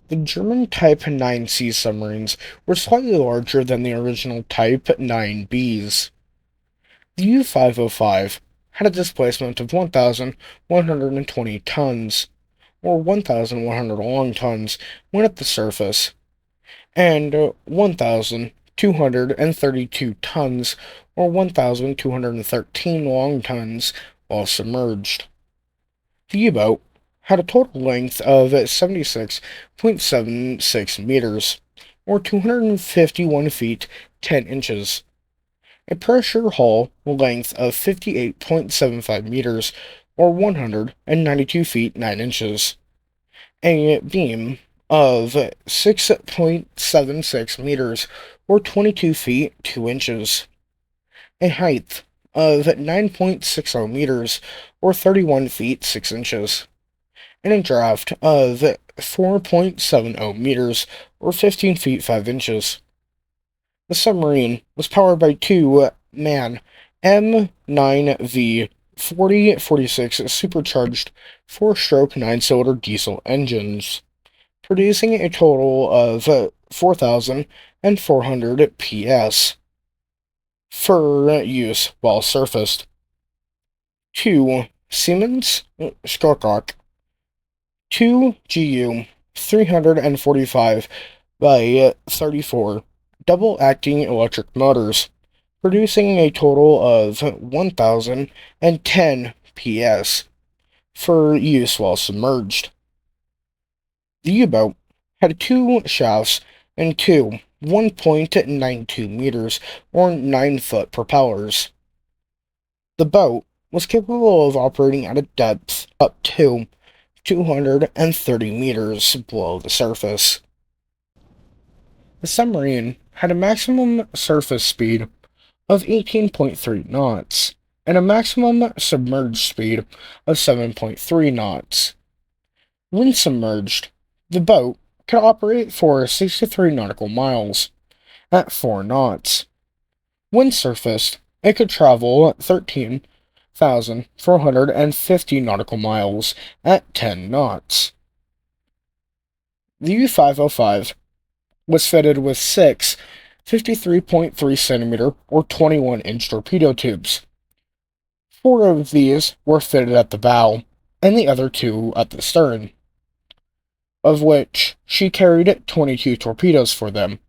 The German Type 9C submarines were slightly larger than the original Type 9Bs. The U-505 had a displacement of 1,120 tons, or 1,100 long tons when at the surface, and 1,232 tons, or 1,213 long tons, while submerged. The U-boat had a total length of 76.76 meters, or 251 feet 10 inches, a pressure hull length of 58.75 meters, or 192 feet 9 inches, a beam of 6.76 meters, or 22 feet 2 inches, a height of 9.60 meters, or 31 feet 6 inches, and a draft of 4.70 meters, or 15 feet 5 inches. The submarine was powered by two MAN M9V 4046 supercharged four-stroke 9-cylinder diesel engines, producing a total of 4,400 PS for use while surfaced. Two Siemens Skokok 2 GU 345 by 34 double-acting electric motors, producing a total of 1,010 PS for use while submerged. The U-boat had two shafts and two 1.92 meters or 9-foot propellers. The boat was capable of operating at a depth up to 230 meters below the surface. The submarine had a maximum surface speed of 18.3 knots and a maximum submerged speed of 7.3 knots. When submerged, the boat could operate for 63 nautical miles at 4 knots. When surfaced, it could travel 13,450 nautical miles at 10 knots. The U-505 was fitted with six 53.3 centimeter or 21-inch torpedo tubes. Four of these were fitted at the bow, and the other two at the stern, of which she carried 22 torpedoes for them.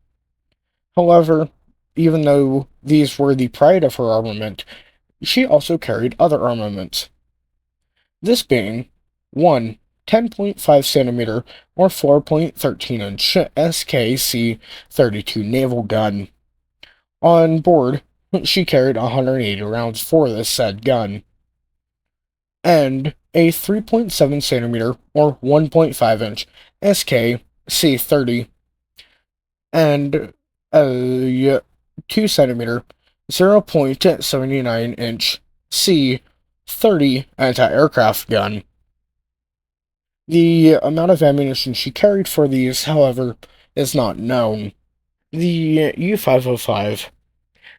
However, even though these were the pride of her armament, she also carried other armaments. This being one 10.5 centimeter or 4.13 inch SKC-32 naval gun. On board, she carried 180 rounds for this said gun, and a 3.7 centimeter or 1.5 inch SKC-30 and a 2 centimeter 0.79 inch C-30 anti-aircraft gun. The amount of ammunition she carried for these, however, is not known. The U-505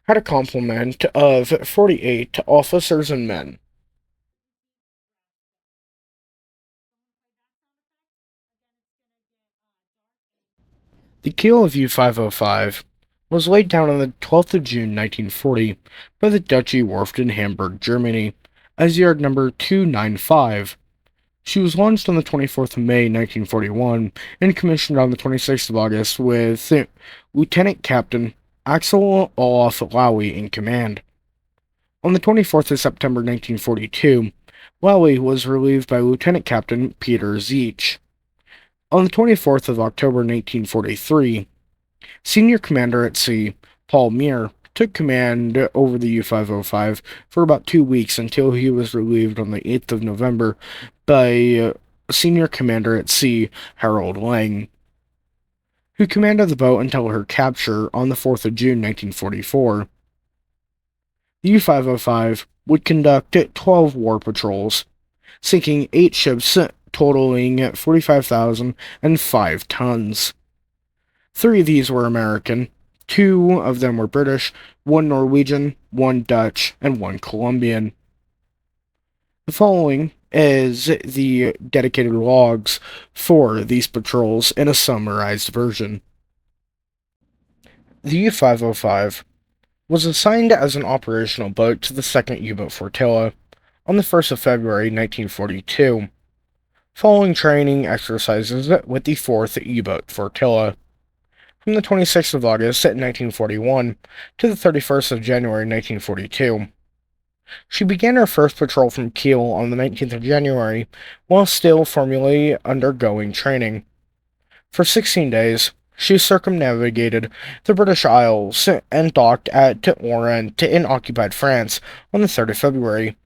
had a complement of 48 officers and men. The keel of U-505 was laid down on the 12th of June 1940 by the Duchy wharfed in Hamburg, Germany, as yard number 295. She was launched on the 24th of May 1941 and commissioned on the 26th of August with Lieutenant Captain Axel Olaf Lowy in command. On the 24th of September 1942, Lowy was relieved by Lieutenant Captain Peter Zeech. On the 24th of October 1943, Senior Commander at Sea Paul Muir took command over the U-505 for about 2 weeks until he was relieved on the 8th of November by Senior Commander at Sea Harold Lang, who commanded the boat until her capture on the 4th of June 1944. The U-505 would conduct 12 war patrols, sinking 8 ships totaling 45,005 tons. 3 of these were American, 2 of them were British, 1 Norwegian, 1 Dutch, and 1 Colombian. The following is the dedicated logs for these patrols in a summarized version. The U-505 was assigned as an operational boat to the 2nd U-boat Flotilla on the 1st of February 1942, following training exercises with the 4th U-boat Flotilla. From the 26th of August 1941 to the 31st of January 1942. She began her first patrol from Kiel on the 19th of January while still formally undergoing training. For 16 days, she circumnavigated the British Isles and docked at Orient in occupied France on the 3rd of February.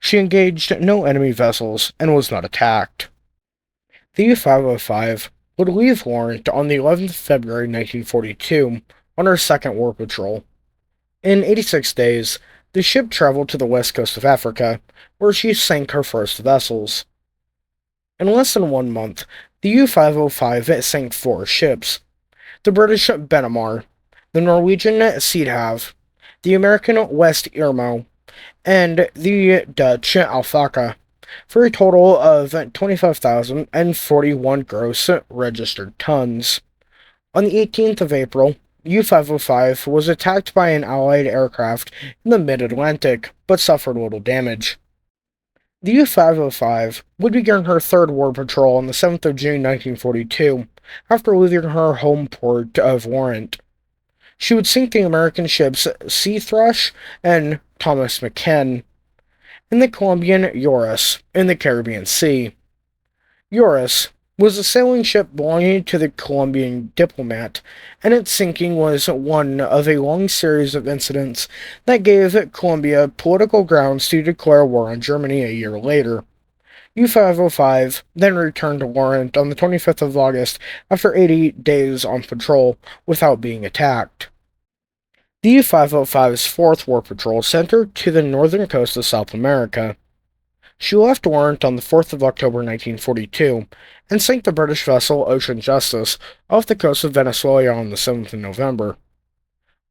She engaged no enemy vessels and was not attacked. The U-505 would leave Orient on the 11th of February 1942 on her second war patrol. In 86 days, the ship traveled to the west coast of Africa, where she sank her first vessels. In less than 1 month, the U-505 sank 4 ships: the British Benamar, the Norwegian Seedhav, the American West Irmo, and the Dutch Alphaka, for a total of 25,041 gross registered tons. On the 18th of April, U-505 was attacked by an Allied aircraft in the mid-Atlantic, but suffered little damage. The U-505 would begin her third war patrol on the 7th of June 1942, after leaving her home port of Orient. She would sink the American ships Sea Thrush and Thomas McKen, and the Colombian Eurus in the Caribbean Sea. Eurus was a sailing ship belonging to the Colombian diplomat, and its sinking was one of a long series of incidents that gave Colombia political grounds to declare war on Germany a year later. U-505 then returned to Orient on the 25th of August after 80 days on patrol without being attacked. The U-505's fourth war patrol sent her to the northern coast of South America. She left Orient on the 4th of October 1942 and sank the British vessel Ocean Justice off the coast of Venezuela on the 7th of November.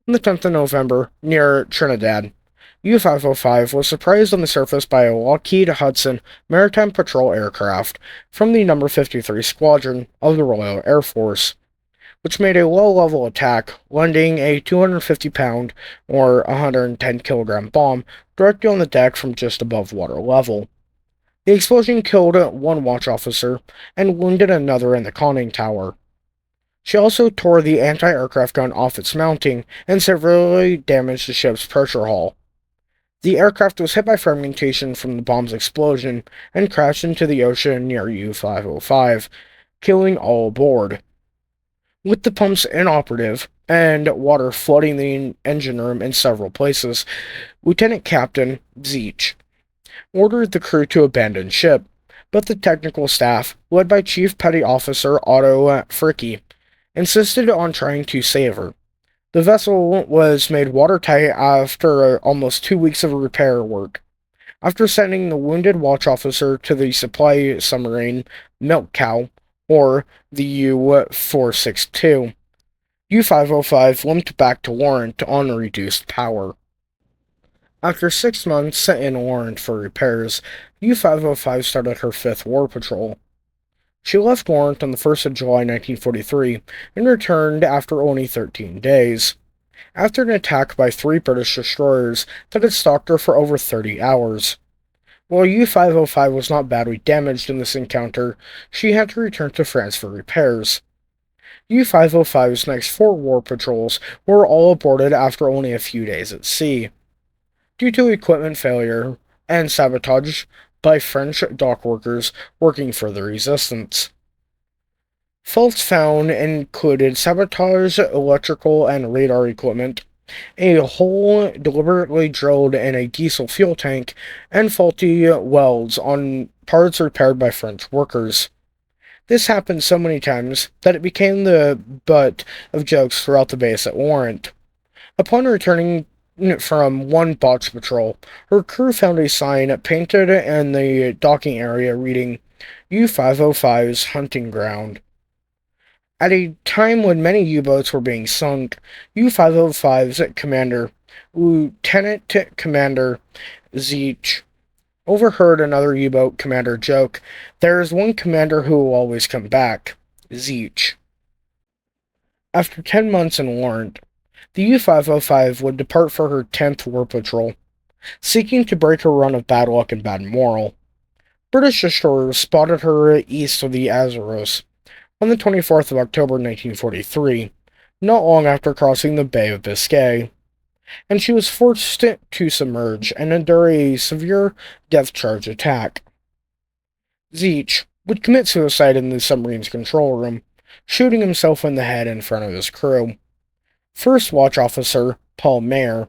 On the 10th of November, near Trinidad, U-505 was surprised on the surface by a Lockheed Hudson Maritime Patrol aircraft from the No. 53 Squadron of the Royal Air Force, which made a low-level attack, landing a 250-pound or 110-kilogram bomb directly on the deck from just above water level. The explosion killed one watch officer and wounded another in the conning tower. She also tore the anti-aircraft gun off its mounting and severely damaged the ship's pressure hull. The aircraft was hit by fragmentation from the bomb's explosion and crashed into the ocean near U-505, killing all aboard. With the pumps inoperative and water flooding the engine room in several places, Lieutenant Captain Zeech ordered the crew to abandon ship, but the technical staff, led by Chief Petty Officer Otto Fricke, insisted on trying to save her. The vessel was made watertight after almost 2 weeks of repair work. After sending the wounded watch officer to the supply submarine Milk Cow, or the U-462, U-505 limped back to Orient on reduced power. After 6 months in Orient for repairs, U-505 started her 5th war patrol. She left Orient on the 1st of July 1943 and returned after only 13 days, after an attack by 3 British destroyers that had stalked her for over 30 hours. While U-505 was not badly damaged in this encounter, she had to return to France for repairs. U-505's next 4 war patrols were all aborted after only a few days at sea, due to equipment failure and sabotage by French dock workers working for the resistance. Faults found included sabotage, electrical and radar equipment, a hole deliberately drilled in a diesel fuel tank, and faulty welds on parts repaired by French workers. This happened so many times that it became the butt of jokes throughout the base at Orient. Upon returning from one botch patrol, her crew found a sign painted in the docking area reading, U-505's hunting ground. At a time when many U-boats were being sunk, U-505's commander, Lieutenant Commander Zeech, overheard another U-boat commander joke, "There is one commander who will always come back, Zeech." After 10 months in warrant, the U-505 would depart for her 10th war patrol, seeking to break her run of bad luck and bad moral. British destroyers spotted her east of the Azores on the 24th of October 1943, not long after crossing the Bay of Biscay, and she was forced to submerge and endure a severe death charge attack. Zeech would commit suicide in the submarine's control room, shooting himself in the head in front of his crew. First Watch Officer Paul Mayer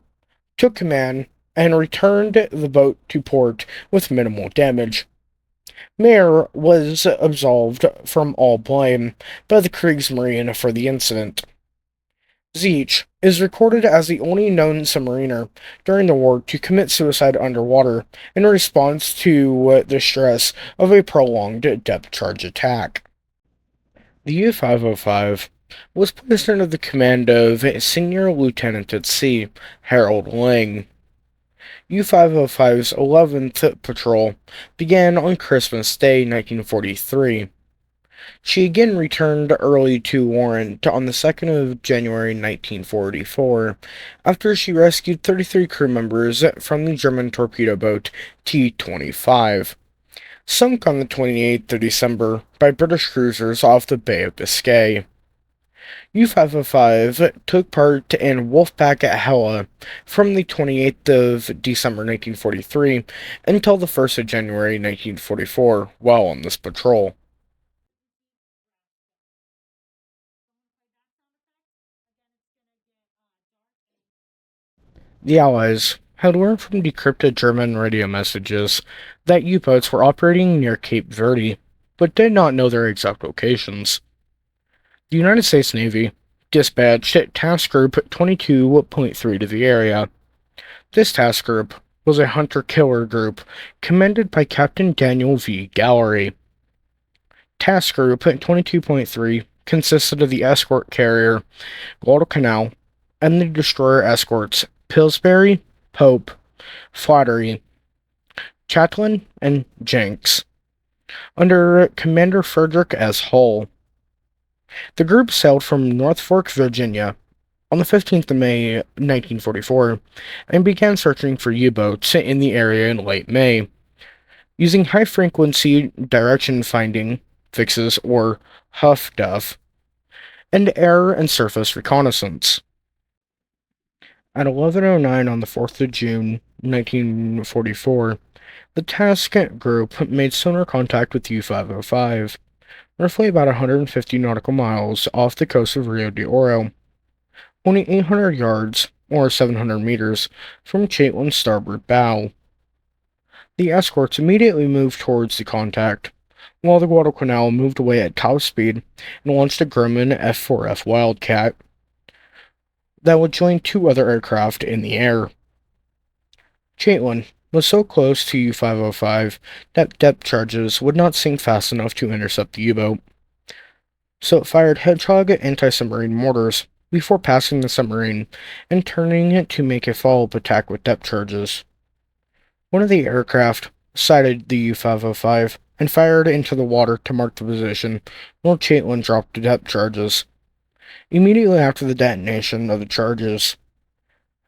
took command and returned the boat to port with minimal damage. Mayer was absolved from all blame by the Kriegsmarine for the incident. Zeech is recorded as the only known submariner during the war to commit suicide underwater in response to the stress of a prolonged depth charge attack. The U-505 was placed under the command of Senior Lieutenant at Sea Harold Lang. U-505's 11th patrol began on Christmas Day 1943. She again returned early to warrant on the 2nd of January 1944, after she rescued 33 crew members from the German torpedo boat T-25, sunk on the 28th of December by British cruisers off the Bay of Biscay. U-505 took part in Wolfpack at Hela from the 28th of December 1943 until the 1st of January 1944 while on this patrol. The Allies had learned from decrypted German radio messages that U-boats were operating near Cape Verde, but did not know their exact locations. The United States Navy dispatched Task Group 22.3 to the area. This task group was a hunter-killer group commanded by Captain Daniel V. Gallery. Task Group 22.3 consisted of the escort carrier Guadalcanal and the destroyer escorts Pillsbury, Pope, Flattery, Chatelain, and Jenks, under Commander Frederick S. Hull. The group sailed from Norfolk, Virginia, on the 15th of May 1944, and began searching for U-boats in the area in late May, using high-frequency direction-finding fixes, or HUF-DUF, and air and surface reconnaissance. At 11:09 on the 4th of June 1944, the task group made sonar contact with U-505, roughly about 150 nautical miles off the coast of Rio de Oro, only 800 yards, or 700 meters, from Chatelain's starboard bow. The escorts immediately moved towards the contact, while the Guadalcanal moved away at top speed and launched a Grumman F-4F Wildcat that would join two other aircraft in the air. Chatelain was so close to U-505 that depth charges would not sink fast enough to intercept the U-boat, so it fired Hedgehog anti-submarine mortars before passing the submarine and turning it to make a follow-up attack with depth charges. One of the aircraft sighted the U-505 and fired into the water to mark the position, while Chatelain dropped the depth charges. Immediately after the detonation of the charges,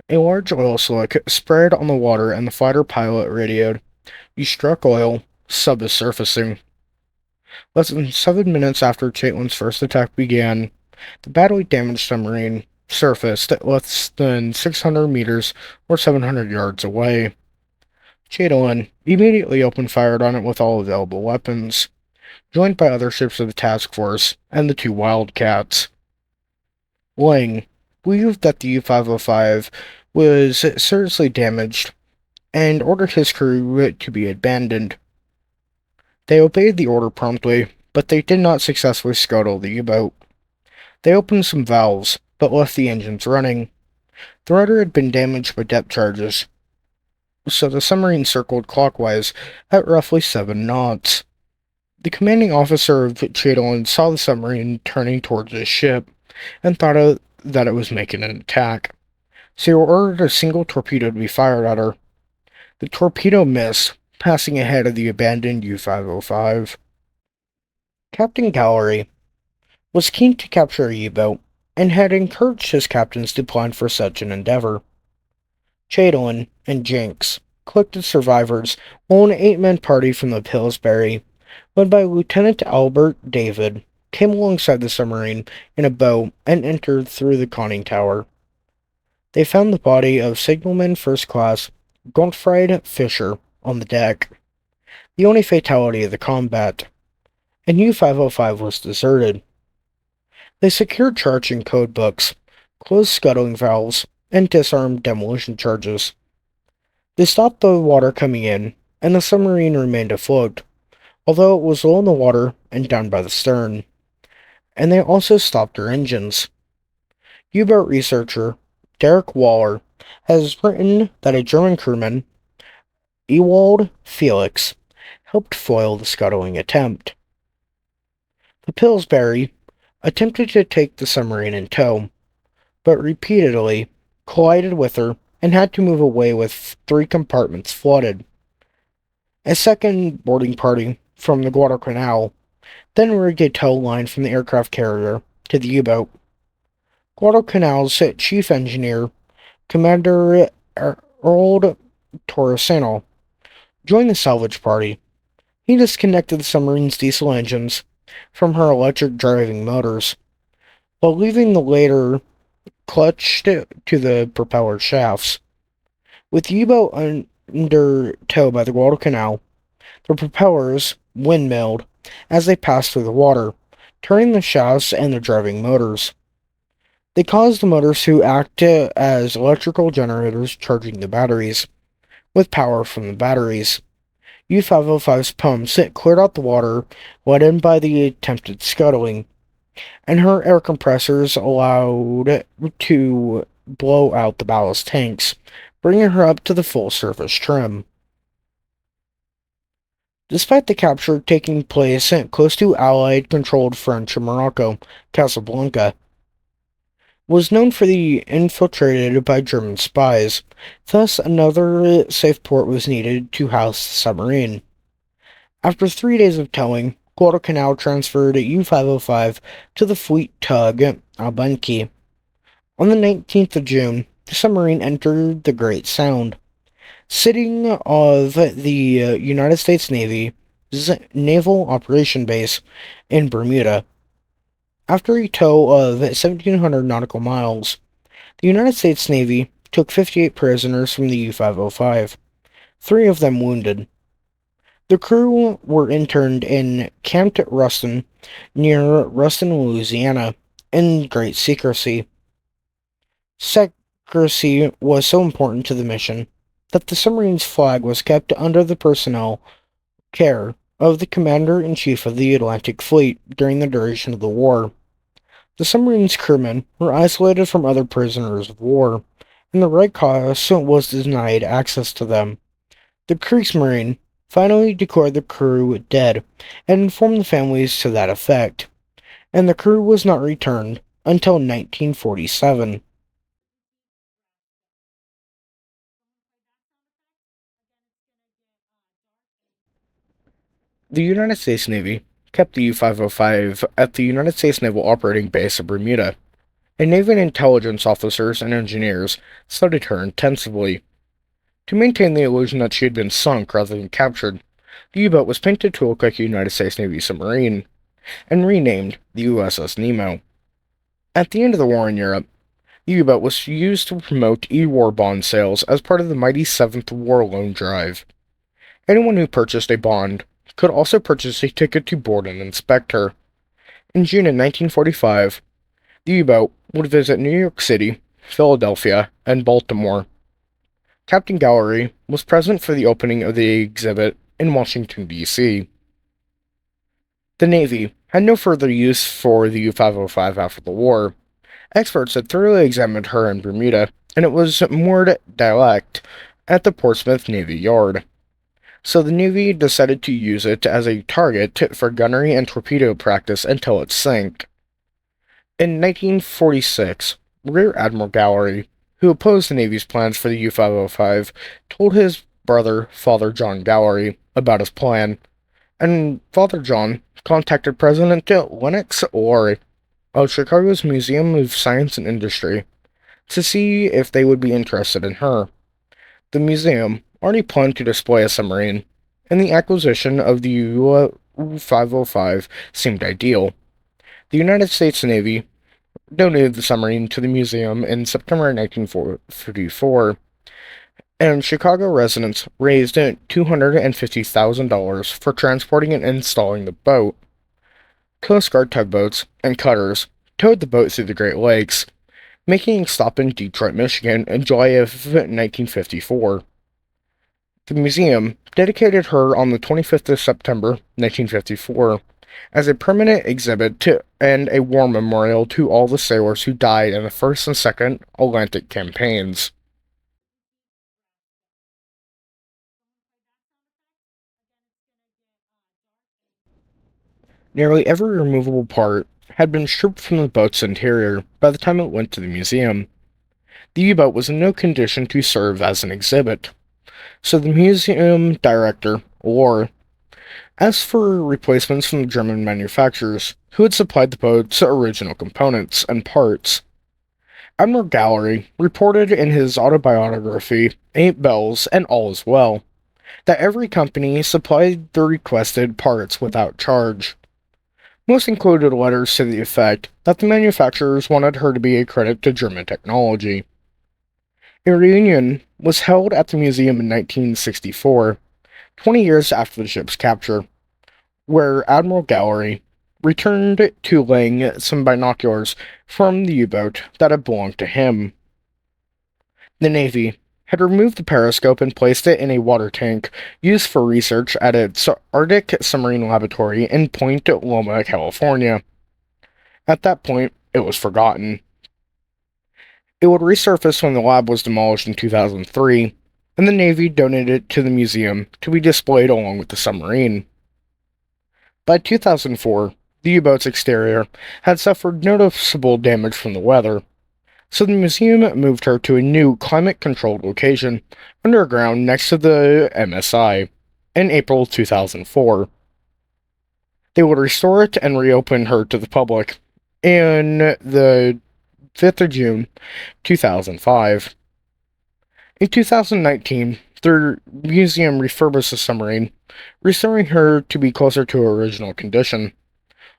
a large oil slick spread on the water and the fighter pilot radioed, "You struck oil, sub is surfacing." Less than 7 minutes after Chatelain's first attack began, the badly damaged submarine surfaced at less than 600 meters or 700 yards away. Chatelain immediately opened fire on it with all available weapons, joined by other ships of the task force and the two Wildcats. Lang believed that the U-505 was seriously damaged and ordered his crew to be abandoned. They obeyed the order promptly, but they did not successfully scuttle the U-boat. They opened some valves, but left the engines running. The rudder had been damaged by depth charges, so the submarine circled clockwise at roughly 7 knots. The commanding officer of Chatelain saw the submarine turning towards his ship and thought that it was making an attack, so he ordered a single torpedo to be fired at her. The torpedo missed, passing ahead of the abandoned U-505. Captain Gallery was keen to capture a U-boat and had encouraged his captains to plan for such an endeavor. Chadolin and Jenks collected survivors while an 8-man party from the Pillsbury, led by Lieutenant Albert David, came alongside the submarine in a boat and entered through the conning tower. They found the body of Signalman First Class Gottfried Fischer on the deck, the only fatality of the combat, and U-505 was deserted. They secured charging code books, closed scuttling valves, and disarmed demolition charges. They stopped the water coming in, and the submarine remained afloat, although it was low in the water and down by the stern, and they also stopped their engines. U-boat researcher Derek Waller has written that a German crewman, Ewald Felix, helped foil the scuttling attempt. The Pillsbury attempted to take the submarine in tow, but repeatedly collided with her and had to move away with 3 compartments flooded. A second boarding party from the Guadalcanal then rigged a tow line from the aircraft carrier to the U-boat. Guadalcanal's chief engineer, Commander Earl Torresano, joined the salvage party. He disconnected the submarine's diesel engines from her electric driving motors, while leaving the later clutched to the propeller shafts. With the U-boat under tow by the Guadalcanal, the propellers windmilled as they passed through the water, turning the shafts and the driving motors. They caused the motors to act as electrical generators charging the batteries, with power from the batteries. U-505's pumps cleared out the water let in by the attempted scuttling, and her air compressors allowed to blow out the ballast tanks, bringing her up to the full surface trim. Despite the capture taking place close to Allied-controlled French Morocco, Casablanca was known for the infiltrated by German spies, thus another safe port was needed to house the submarine. After 3 days of towing, Guadalcanal transferred U-505 to the fleet tug Albenki. On the 19th of June, the submarine entered the Great Sound, sitting of the United States Navy's Naval Operation Base in Bermuda. After a tow of 1,700 nautical miles, the United States Navy took 58 prisoners from the U-505, 3 of them wounded. The crew were interned in Camp Ruston, near Ruston, Louisiana, in great secrecy. Secrecy was so important to the mission that the submarine's flag was kept under the personnel care of the Commander-in-Chief of the Atlantic Fleet during the duration of the war. The submarine's crewmen were isolated from other prisoners of war, and the Red Cross was denied access to them. The Kriegsmarine finally declared the crew dead and informed the families to that effect, and the crew was not returned until 1947. The United States Navy kept the U-505 at the United States Naval Operating Base of Bermuda, and Navy intelligence officers and engineers studied her intensively. To maintain the illusion that she had been sunk rather than captured, the U-boat was painted to look like a United States Navy submarine, and renamed the USS Nemo. At the end of the war in Europe, the U-boat was used to promote e-war bond sales as part of the mighty 7th War Loan Drive. Anyone who purchased a bond could also purchase a ticket to board and inspect her. In June of 1945, the U-boat would visit New York City, Philadelphia, and Baltimore. Captain Gallery was present for the opening of the exhibit in Washington, D.C. The Navy had no further use for the U-505 after the war. Experts had thoroughly examined her in Bermuda, and it was moored direct at the Portsmouth Navy Yard. So the Navy decided to use it as a target for gunnery and torpedo practice until it sank. In 1946, Rear Admiral Gallery, who opposed the Navy's plans for the U-505, told his brother, Father John Gallery, about his plan, and Father John contacted President Lennox Orr of Chicago's Museum of Science and Industry to see if they would be interested in her. The museum already planned to display a submarine, and the acquisition of the U-505 seemed ideal. The United States Navy donated the submarine to the museum in September 1944, and Chicago residents raised $250,000 for transporting and installing the boat. Coast Guard tugboats and cutters towed the boat through the Great Lakes, making a stop in Detroit, Michigan in July of 1954. The museum dedicated her on the 25th of September 1954 as a permanent exhibit and a war memorial to all the sailors who died in the First and Second Atlantic campaigns. Nearly every removable part had been stripped from the boat's interior by the time it went to the museum. The U-boat was in no condition to serve as an exhibit, so the museum director, or asked for replacements from the German manufacturers who had supplied the boat's original components and parts. Admiral Gallery reported in his autobiography, Eight Bells and All Is Well, that every company supplied the requested parts without charge. Most included letters to the effect that the manufacturers wanted her to be a credit to German technology. A reunion was held at the museum in 1964, 20 years after the ship's capture, where Admiral Gallery returned to laying some binoculars from the U-boat that had belonged to him. The Navy had removed the periscope and placed it in a water tank used for research at its Arctic Submarine Laboratory in Point Loma, California. At that point, it was forgotten. It would resurface when the lab was demolished in 2003, and the Navy donated it to the museum to be displayed along with the submarine. By 2004, the U-boat's exterior had suffered noticeable damage from the weather, so the museum moved her to a new climate-controlled location underground next to the MSI in April 2004. They would restore it and reopen her to the public in the 5th of June 2005. In 2019, the museum refurbished the submarine, restoring her to be closer to her original condition.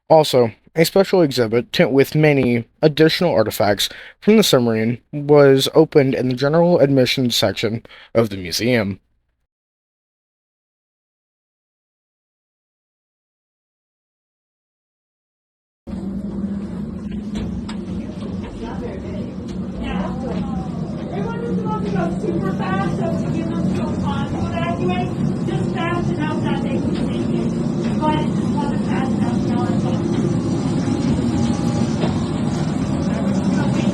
Also, a special exhibit with many additional artifacts from the submarine was opened in the general admissions section of the museum. Everyone just wants to go super fast, so to give them some time to evacuate, just fast enough that they can take it. But it's just wasn't fast enough, now it's off. Everyone's gonna wait.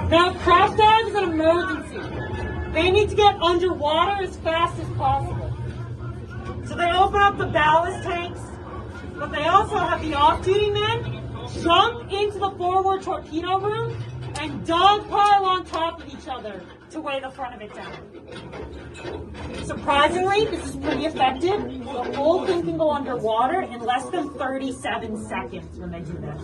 Now, crash dive is an emergency. They need to get underwater as fast as possible. So they open up the ballast tanks, but they also have the off-duty men jump into the forward torpedo room and dogpile on top of each other to weigh the front of it down. Surprisingly, this is pretty effective. The whole thing can go underwater in less than 37 seconds when they do this.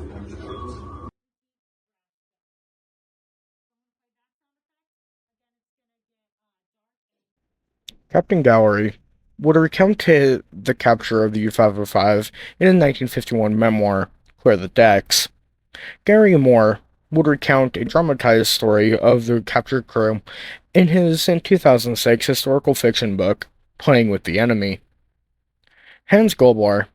Captain Gallery would recount the capture of the U-505 in a 1951 memoir, Clear the Decks. Gary Moore would recount a dramatized story of the captured crew in his 2006 historical fiction book, Playing with the Enemy. Hans Goldbar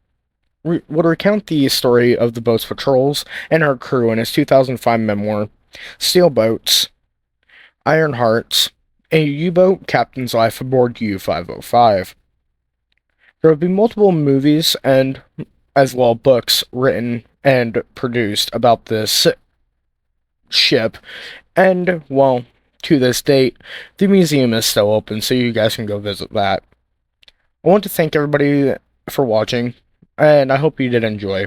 would recount the story of the boat's patrols and her crew in his 2005 memoir, Steel Boats, Iron Hearts, a U-boat captain's life aboard U-505. There would be multiple movies and as well books written and produced about this ship, and, well, to this date, the museum is still open, so you guys can go visit that. I want to thank everybody for watching, and I hope you did enjoy.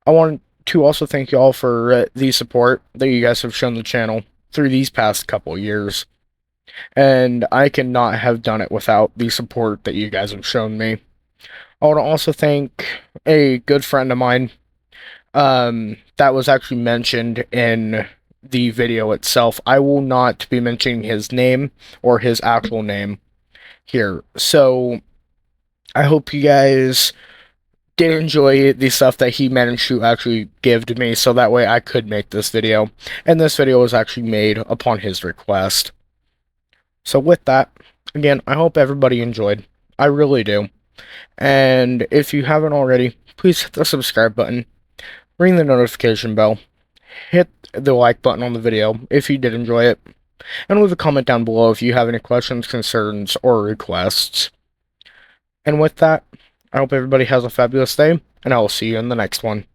I want to also thank you all for the support that you guys have shown the channel through these past couple years. And I cannot have done it without the support that you guys have shown me. I want to also thank a good friend of mine that was actually mentioned in the video itself. I will not be mentioning his name or his actual name here. So I hope you guys did enjoy the stuff that he managed to actually give to me, so that way I could make this video. And this video was actually made upon his request. So with that, again, I hope everybody enjoyed. I really do. And if you haven't already, please hit the subscribe button, ring the notification bell, hit the like button on the video if you did enjoy it, and leave a comment down below if you have any questions, concerns, or requests. And with that, I hope everybody has a fabulous day, and I will see you in the next one.